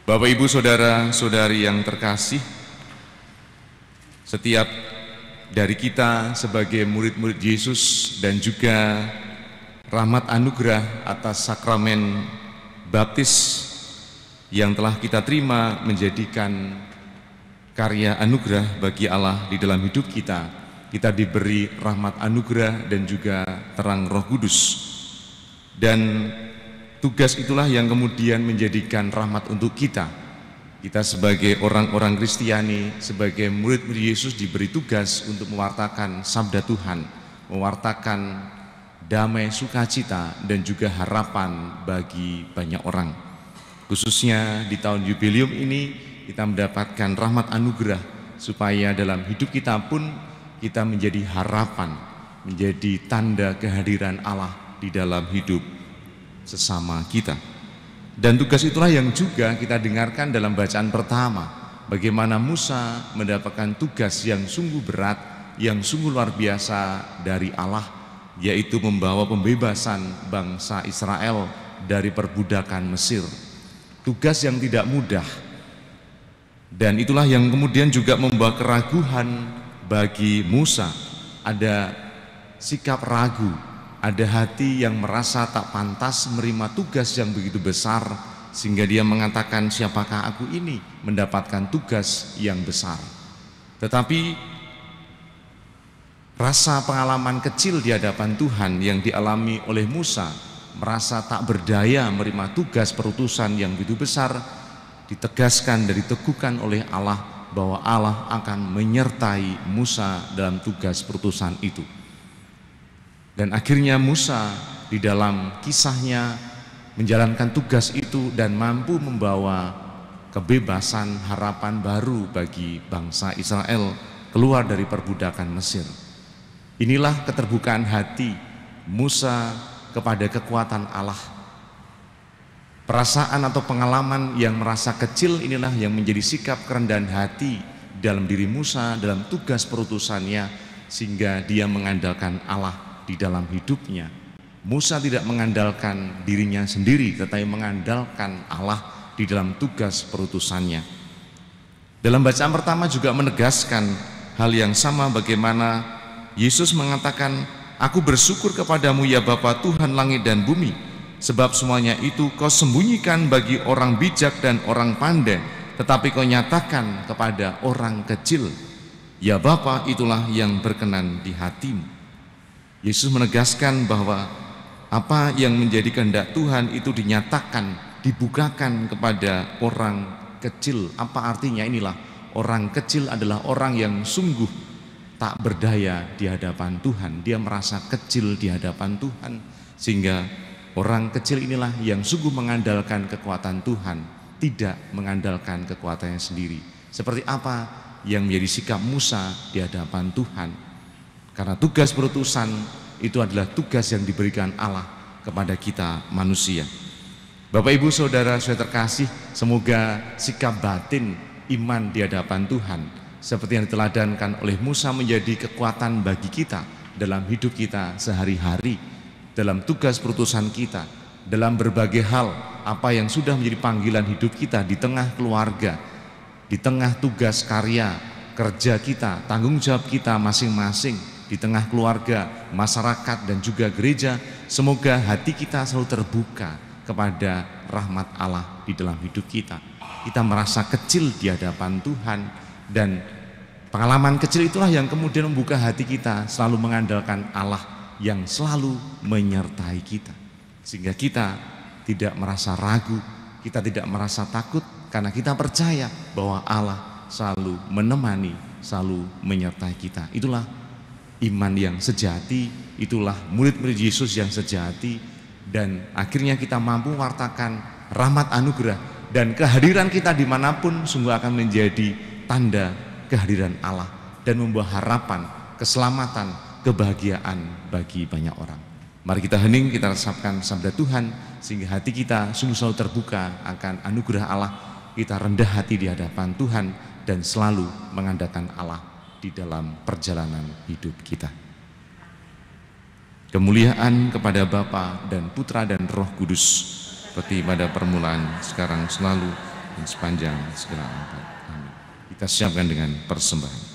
Bapak, Ibu, Saudara-saudari yang terkasih, setiap dari kita sebagai murid-murid Yesus dan juga rahmat anugerah atas sakramen baptis yang telah kita terima menjadikan karya anugerah bagi Allah di dalam hidup kita. Kita diberi rahmat anugerah dan juga terang Roh Kudus. Dan tugas itulah yang kemudian menjadikan rahmat untuk kita. Kita sebagai orang-orang Kristiani, sebagai murid-murid Yesus diberi tugas untuk mewartakan sabda Tuhan, mewartakan damai, sukacita, dan juga harapan bagi banyak orang. Khususnya di tahun jubileum ini kita mendapatkan rahmat anugerah supaya dalam hidup kita pun kita menjadi harapan, menjadi tanda kehadiran Allah di dalam hidup sesama kita. Dan tugas itulah yang juga kita dengarkan dalam bacaan pertama, bagaimana Musa mendapatkan tugas yang sungguh berat, yang sungguh luar biasa dari Allah, yaitu membawa pembebasan bangsa Israel dari perbudakan Mesir. Tugas yang tidak mudah, dan itulah yang kemudian juga membawa keraguan bagi Musa. Ada sikap ragu, ada hati yang merasa tak pantas menerima tugas yang begitu besar, sehingga dia mengatakan, siapakah aku ini mendapatkan tugas yang besar. Tetapi rasa pengalaman kecil di hadapan Tuhan yang dialami oleh Musa, merasa tak berdaya menerima tugas perutusan yang begitu besar, ditegaskan dan diteguhkan oleh Allah bahwa Allah akan menyertai Musa dalam tugas perutusan itu. Dan akhirnya Musa di dalam kisahnya menjalankan tugas itu dan mampu membawa kebebasan, harapan baru bagi bangsa Israel keluar dari perbudakan Mesir. Inilah keterbukaan hati Musa kepada kekuatan Allah. Perasaan atau pengalaman yang merasa kecil inilah yang menjadi sikap kerendahan hati dalam diri Musa dalam tugas perutusannya, sehingga dia mengandalkan Allah di dalam hidupnya. Musa tidak mengandalkan dirinya sendiri, tetapi mengandalkan Allah di dalam tugas perutusannya. Dalam bacaan pertama juga menegaskan hal yang sama, bagaimana Yesus mengatakan, aku bersyukur kepadamu ya Bapa Tuhan langit dan bumi, sebab semuanya itu kau sembunyikan bagi orang bijak dan orang pandai, tetapi kau nyatakan kepada orang kecil. Ya Bapa, itulah yang berkenan di hatimu. Yesus menegaskan bahwa apa yang menjadi kehendak Tuhan itu dinyatakan, dibukakan kepada orang kecil. Apa artinya? Inilah, orang kecil adalah orang yang sungguh tak berdaya di hadapan Tuhan. Dia merasa kecil di hadapan Tuhan, sehingga orang kecil inilah yang sungguh mengandalkan kekuatan Tuhan, tidak mengandalkan kekuatannya sendiri. Seperti apa yang menjadi sikap Musa di hadapan Tuhan. Karena tugas perutusan itu adalah tugas yang diberikan Allah kepada kita manusia. Bapak, Ibu, Saudara terkasih, semoga sikap batin iman di hadapan Tuhan seperti yang diteladankan oleh Musa menjadi kekuatan bagi kita dalam hidup kita sehari-hari, dalam tugas perutusan kita, dalam berbagai hal apa yang sudah menjadi panggilan hidup kita di tengah keluarga, di tengah tugas karya kerja kita, tanggung jawab kita masing-masing, di tengah keluarga, masyarakat, dan juga gereja. Semoga hati kita selalu terbuka kepada rahmat Allah di dalam hidup kita. Kita merasa kecil di hadapan Tuhan, dan pengalaman kecil itulah yang kemudian membuka hati kita selalu mengandalkan Allah yang selalu menyertai kita, sehingga kita tidak merasa ragu, kita tidak merasa takut, karena kita percaya bahwa Allah selalu menemani, selalu menyertai kita. Itulah iman yang sejati, itulah murid-murid Yesus yang sejati. Dan akhirnya kita mampu mewartakan rahmat anugerah, dan kehadiran kita dimanapun sungguh akan menjadi tanda kehadiran Allah dan membawa harapan, keselamatan, kebahagiaan bagi banyak orang. Mari kita hening, kita resapkan sabda Tuhan, sehingga hati kita sungguh selalu terbuka akan anugerah Allah. Kita rendah hati di hadapan Tuhan dan selalu mengandalkan Allah di dalam perjalanan hidup kita. Kemuliaan kepada Bapa dan Putra dan Roh Kudus, seperti pada permulaan, sekarang, selalu, dan sepanjang segala abad. Amin. Kita siapkan dengan persembahan.